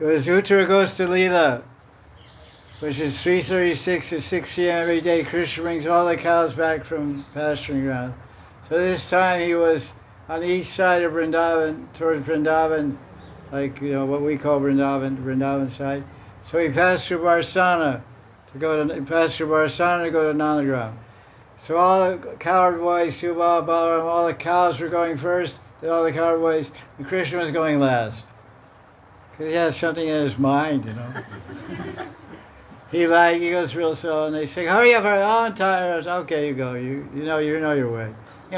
It was Uttara Gosta Lila, which is 3:36 to 6 p.m. every day. Krishna brings all the cows back from pasturing ground. So this time he was on the east side of Vrindavan, towards Vrindavan, like what we call Vrindavan side. So he passed through Barsana to go to Nanagram. So all the cowherd boys, Subal, Balaram, all the cows were going first. All the cowherd boys, and Krishna was going last. Because he has something in his mind, He goes real slow, and they say, "Hurry up! Hurry! Oh, I'm tired." Okay, you go. You know your way.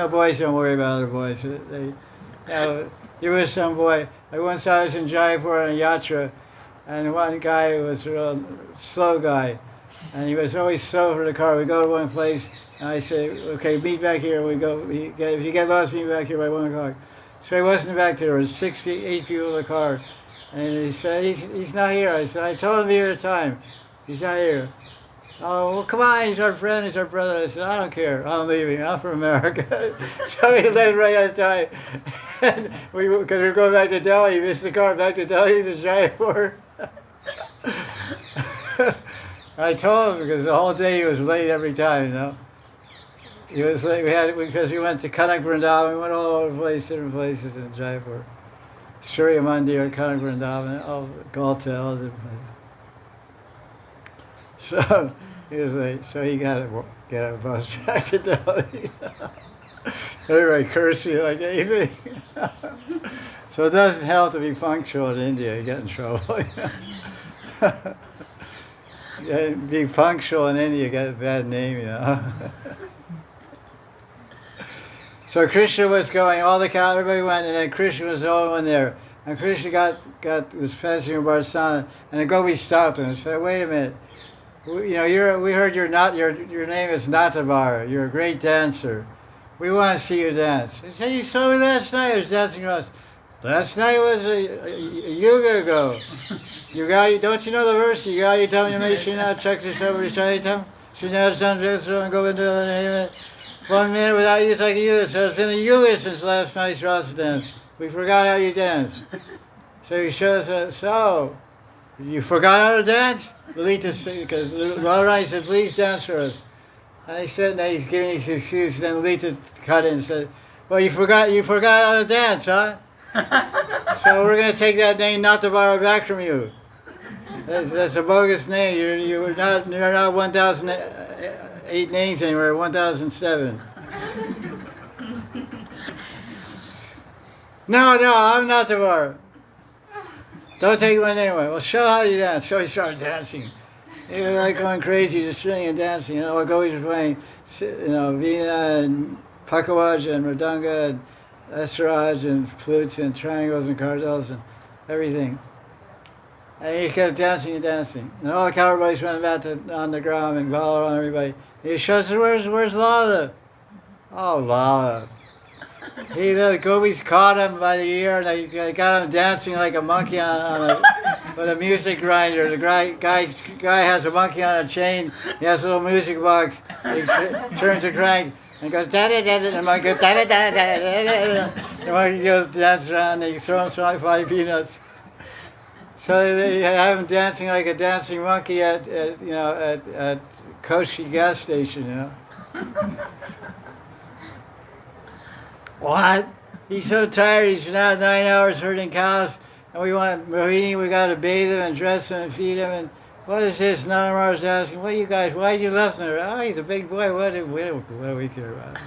Boys don't worry about other boys. You're with some boy. Like once I was in Jaipur on a yatra, and one guy was a real slow guy, and he was always slow for the car. We go to one place, and I say, "Okay, meet back here." We go. If you get lost, meet back here by 1 o'clock. So he wasn't back there. There was 8 people in the car, and he said, "He's not here." I said, "I told him to be here at time. He's not here." "Oh, well, come on, he's our friend, he's our brother." I said, "I don't care, I'm leaving, I'm from America." So he left right on time. Because we were going back to Delhi, he missed the car back to Delhi, he's in Jaipur. I told him, because the whole day he was late every time, He was late, because we went to Kanak Vrindavan, we went all over the place, different places in Jaipur. Surya Mandir, Kanak Vrindavan, Galta, all different places. So he was late, so he got a bus back to Delhi. Everybody cursed me like anything. So it doesn't help to be punctual in India, you get in trouble. Being punctual in India, you get a bad name, So Krishna was going, all the cows, everybody went, and then Krishna was the only one there. And Krishna was passing in Barsana, and the gopis stopped him and said, "Wait a minute. We heard your name is Natavar. You're a great dancer. We want to see you dance." He said, "You saw me last night. I was dancing around." "Last night was a yuga ago. Don't you know the verse? Yugayitam yameshina chakrasavrishayitam srinadasan and Govinda. 1 minute without you is like a yuga. So it's been a yuga since last night's rasa dance. We forgot how you dance." So he shows us, "So, you forgot how to dance?" Lalita said, because Radharani said, "Please dance for us." And he said, that he's giving these excuses. Then Lalita cut in and said, "Well, you forgot how to dance, huh? So we're going to take that name not to borrow back from you. That's a bogus name. You're not 1,008 names anymore. 1,007. No, I'm not to borrow. Don't take my name away." "Well, show how you dance." So he started dancing. He was like going crazy, just swinging and dancing. Like always was playing, Veena and Pakawaj and Mridanga and Esraj and flutes and triangles and cardels and everything. And he kept dancing and dancing. And all the cowherd boys went back on the ground and Balaram and everybody. And he shouts, "Where's Lala?" "Oh, Lala." The gopis caught him by the ear and they got him dancing like a monkey with a music grinder. The guy has a monkey on a chain. He has a little music box. He turns a crank and goes da da da da. And the monkey goes da da da da da. The monkey goes dance around. They throw him some 5 peanuts. So they have him dancing like a dancing monkey at Koshi gas station. What? He's so tired, he's been out 9 hours herding cows, and we got to bathe him and dress him and feed him, and what is this? Maharaj was asking, "What are you guys, why'd you left him?" "Oh, he's a big boy, what do we care about him?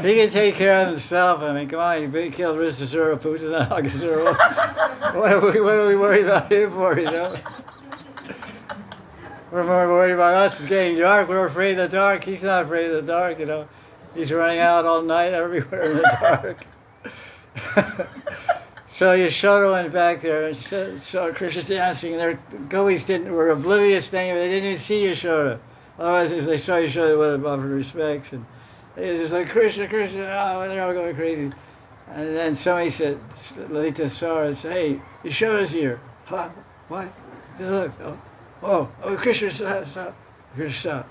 He can take care of himself. I mean, come on, he killed Ristasura, Putana, Agasura. What are we worried about him for, We're more worried about us, it's getting dark, we're afraid of the dark, he's not afraid of the dark, He's running out all night everywhere in the dark. So Yashoda went back there and saw Krishna dancing, and their gopis were oblivious thing, but they didn't even see Yashoda. Otherwise, if they saw Yashoda, they would have offered respects. And it was just like, "Krishna, Krishna," they're all going crazy. And then somebody said, Lalita saw her and said, "Hey, Yashoda's here." "Huh? What?" "Look, oh, Krishna, stop. Krishna, stop."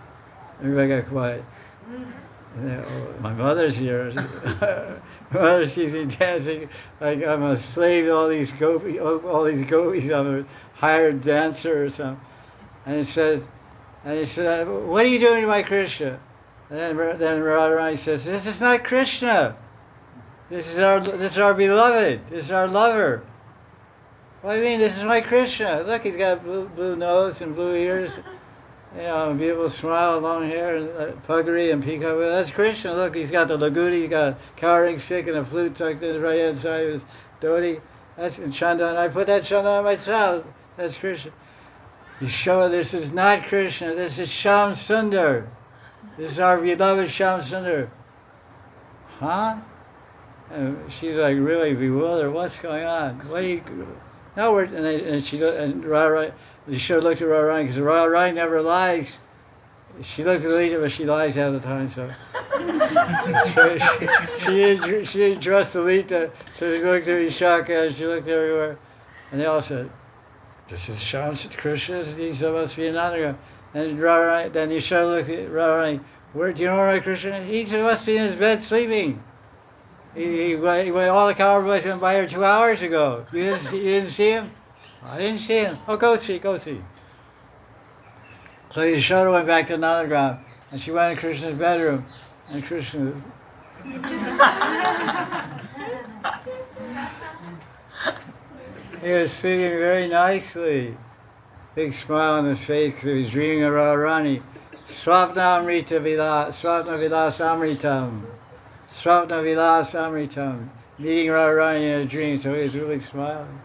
Everybody got quiet. My mother's here. My mother sees me dancing like I'm a slave to all these gopis. I'm a hired dancer or something. And he said, what are you doing to my Krishna? And then Radharani says, this is not Krishna. This is our beloved. This is our lover. What do you mean? This is my Krishna. Look, he's got blue nose and blue ears. A beautiful smile, long hair, and puggery and peacock. Well, that's Krishna. Look, he's got the lagudi, he's got a cowering stick and a flute tucked in the right hand side of his dhoti. That's chandan. I put that chandan on myself. That's Krishna. Yashoda, this is not Krishna. This is Shyam Sundar. This is our beloved Shyam Sundar. Huh? And she's like really bewildered. What's going on? What are you? No, Radharani. Yashoda looked at Radharani because Radharani never lies. She looked at Lita, but she lies half the time. So she didn't trust Lita. So she looked at Vishaka and she looked everywhere, and they all said, "This is Shyam Krishna. These must be another." And Radharani, then Yashoda looked at Radharani. Where do you know where Krishna is? He must be in his bed sleeping. He went, all the cowboys went by here 2 hours ago. You didn't see him? I didn't see him. Oh, go see. So Yashoda went back to Nandagram, and she went in Krishna's bedroom, and Krishna he was sleeping very nicely. Big smile on his face because he was dreaming of Radharani. Swapna Vilas Amritam. Swapna Vilas Amritam. Meeting Radharani in a dream, so he was really smiling.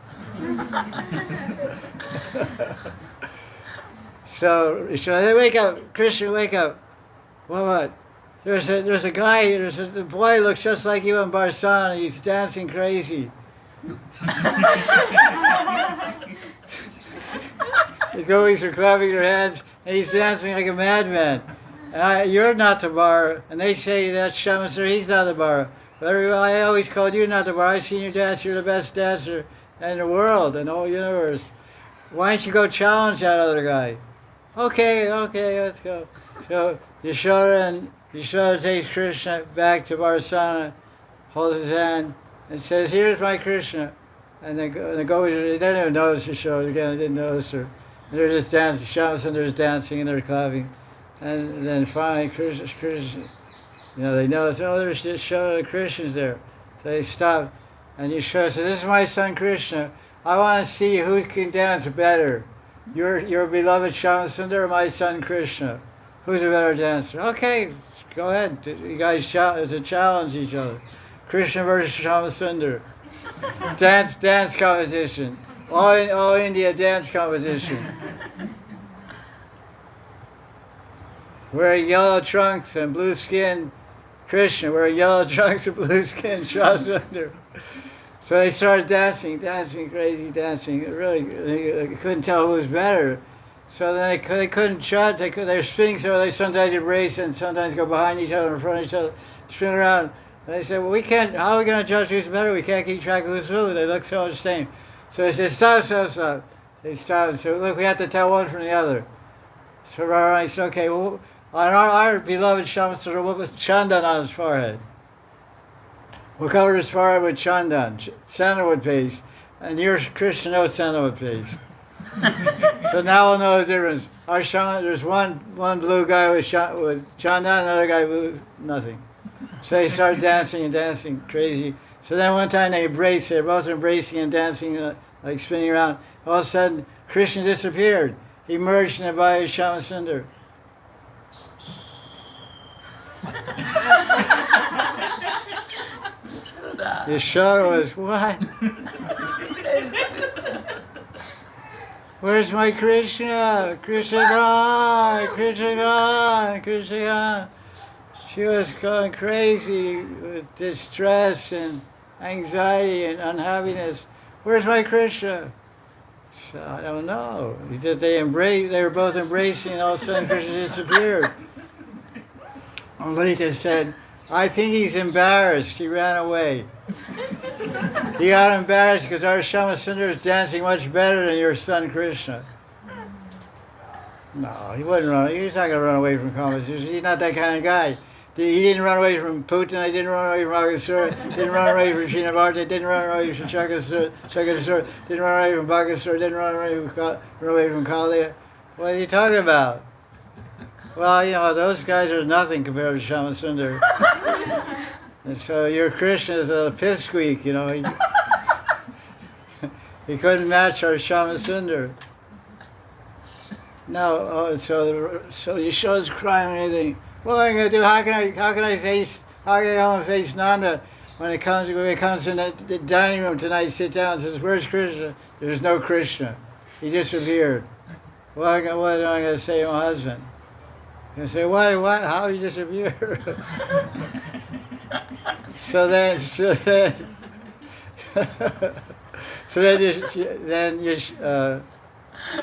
So they wake up, Krishna, wake up. What? There's a guy, the boy looks just like you in Barsana, he's dancing crazy. The gopis are clapping their hands, and he's dancing like a madman. And you're not the bar, and they say that's Shyam Sundar, he's not the bar. But I always called you not the bar. I've seen you dance, you're the best dancer in the world, in the whole universe. Why don't you go challenge that other guy? Okay, let's go. So Yashoda takes Krishna back to Barsana, holds his hand, and says, here's my Krishna. And the gopis, they didn't even notice Yashoda, again, they didn't notice her. And they're just dancing, Shyam Sundar's dancing and they're clapping. And then finally Krishna, they notice, there's Yashoda, Krishna's there. So they stop, and Yashoda says, this is my son Krishna. I want to see who can dance better. Your beloved Shyam Sundar or my son Krishna? Who's a better dancer? Okay, go ahead. You guys challenge each other. Krishna versus Shyam Sundar. Dance competition. All India dance competition. Wearing yellow trunks and blue skin, Krishna. Wearing yellow trunks and blue skin, Shyam Sundar. So they started dancing, crazy dancing. Really, they couldn't tell who was better. So then they couldn't chant. They were spinning, so they sometimes embrace and sometimes go behind each other, in front of each other, spin around. And they said, well, we can't. How are we going to judge who's better? We can't keep track of who's who. They look so much the same. So they said, stop. They stopped. So look, we have to tell one from the other. So Radharani said, okay, well, on our beloved Shyam Sundar, we'll put chandan on his forehead. We'll cover his forehead with chandan, sandalwood paste, and your Krishna no sandalwood paste. So now we'll know the difference. Our Shyam, there's one blue guy with chandan, another guy with nothing. So they started dancing crazy. So then one time they embraced, they're both embracing and dancing, like spinning around. All of a sudden, Krishna disappeared. He merged in the body of Shyam Sundar. Yashoda was, what? Where's my Krishna? Krishna gone. She was going crazy with distress and anxiety and unhappiness. Where's my Krishna? So I don't know. They were both embracing, and all of a sudden Krishna disappeared. And Lita said, I think he's embarrassed. He ran away. He got embarrassed because our Shyam Sundar is dancing much better than your son Krishna. No, he wouldn't run. He's not going to run away from competition. He's not that kind of guy. He didn't run away from Putin. He didn't run away from Agasura. Didn't run away from Srinivardha. Didn't run away from Chakasura. Didn't run away from Bhagasura. Didn't run away from Kalia. What are you talking about? Well, those guys are nothing compared to Shyamasundar. And so your Krishna is a pipsqueak, He couldn't match our Shyamasundar. No, so Yashoda's crying and everything. What am I going to do? How can I face Nanda when he comes in the dining room tonight? Sit down and says, "Where's Krishna?" There's no Krishna. He disappeared. What am I going to say to my husband? I say, what? How did he disappear? so then,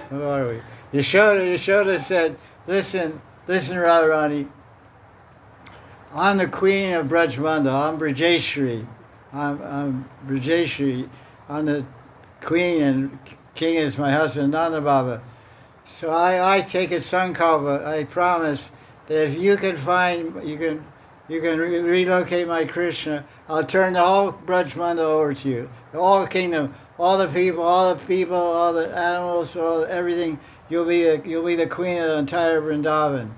who are we? Yashoda said, listen, Radharani, I'm the queen of Braj Manda. I'm Brajeshri. I'm Brajeshri. I'm the queen, and king is my husband, Nanda Baba. So I take a sankalpa. I promise that if you can relocate my Krishna, I'll turn the whole Braj Manda over to you. The whole kingdom, all the people, all the animals, everything. You'll be the queen of the entire Virndavan.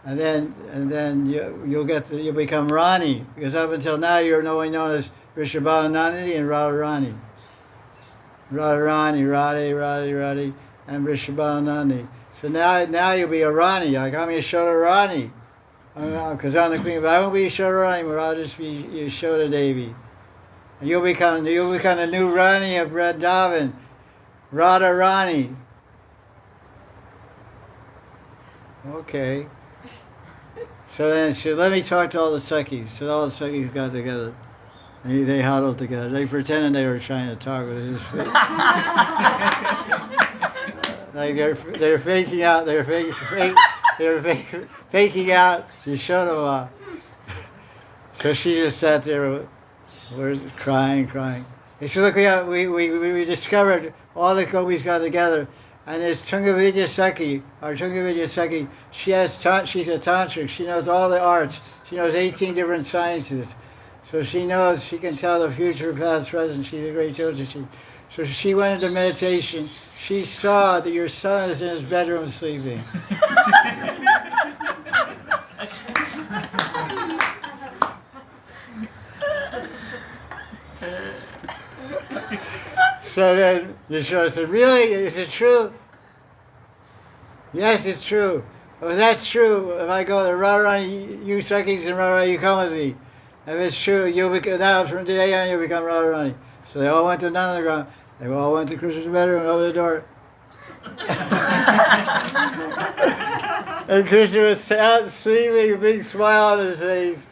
And then you'll become Rani, because up until now you're only known as Mahanidhi and Radharani. Radharani, Radhe Radhe, and Radhe. So now you'll be a Rani, like I'm Yashoda Rani, because I'm the queen. But I won't be Yashoda Rani, but I'll just be Yashoda Devi. And you'll become the new Rani of Vrindavan, Radharani. Okay. So then she said, let me talk to all the Sakhis. So all the Sakhis got together. And they huddled together. They pretended they were trying to talk with his face. Like they're faking out. They're faking out Yashoda. So she just sat there, crying. They said, look, we discovered all the gopis got together. And there's Tungavidya Sakhi, our Tungavidya Sakhi, she's a tantric. She knows all the arts. She knows 18 different sciences. So she can tell the future, past, present. She's a great Jyotishi. So she went into meditation. She saw that your son is in his bedroom sleeping. So then Yashoda said, really? Is it true? Yes, it's true. If that's true, if I go to Radharani, you Sakhis and Radharani, you come with me. If it's true, now from today on you'll become Radharani. So they all went to Nandagram. They all went to Krishna's bedroom and opened the door. And Krishna was out sleeping, a big smile on his face.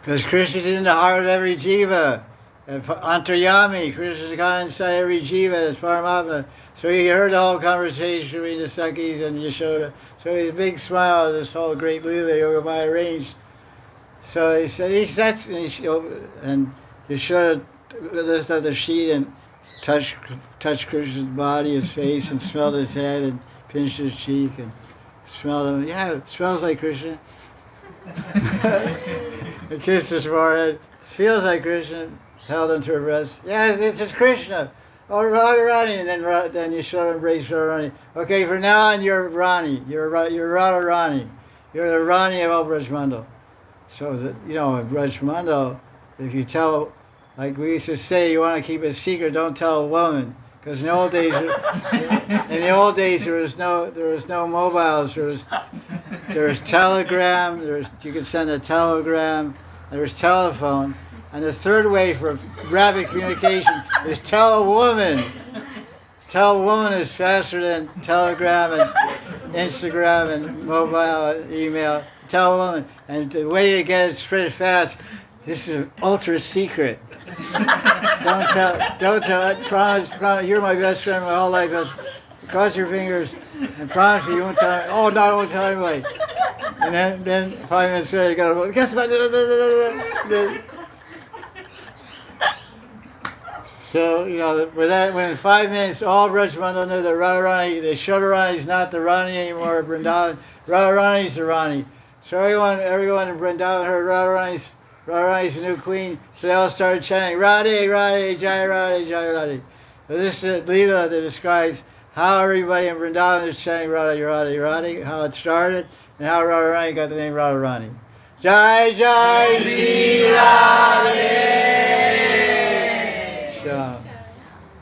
Because Krishna's in the heart of every jiva. Antaryami, Krishna's gone inside every jiva as Paramatma. So he heard the whole conversation between the Sakhis and Yashoda. So he had a big smile at this whole great Leela Yogamaya arranged. So he said, and Yashoda lifted up the sheet and touched Krishna's body, his face, and smelled his head and pinched his cheek and smelled him. Yeah, it smells like Krishna. And kissed his forehead. It feels like Krishna. Held him to her breast. Yeah, it's just Krishna. Oh, Radharani. And then Yashoda embraced Radharani. Okay, from now on you're Rani. You're Radharani. You're the Rani of all Braj Manda. So that in Braj Manda, if you tell, like we used to say, you want to keep a secret, don't tell a woman. Because in the old days, there was no mobiles. There was telegram. You could send a telegram. There was telephone. And the third way for rapid communication is tell a woman. Tell a woman is faster than telegram and Instagram and mobile and email. Tell a woman. And the way to get it spread fast, this is ultra secret. Don't tell, promise, you're my best friend my whole life. Cross your fingers and promise you won't tell. Oh, no, I won't tell anybody. And then 5 minutes later, you go, guess what? So, with that, when in 5 minutes, all Braj Manda knew that Radharani, the Yashoda Rani is not the Rani anymore of Vrindavan. Radharani's the Rani. So everyone in Vrindavan heard Radharani's the new queen. So they all started chanting, Radhe Radhe, Jai Radhe, Jai Radhe. So this is a lila that describes how everybody in Vrindavan is chanting Radhe Radhe Radhe, how it started, and how Radharani got the name Radharani. Jai Jai Shri Radhe.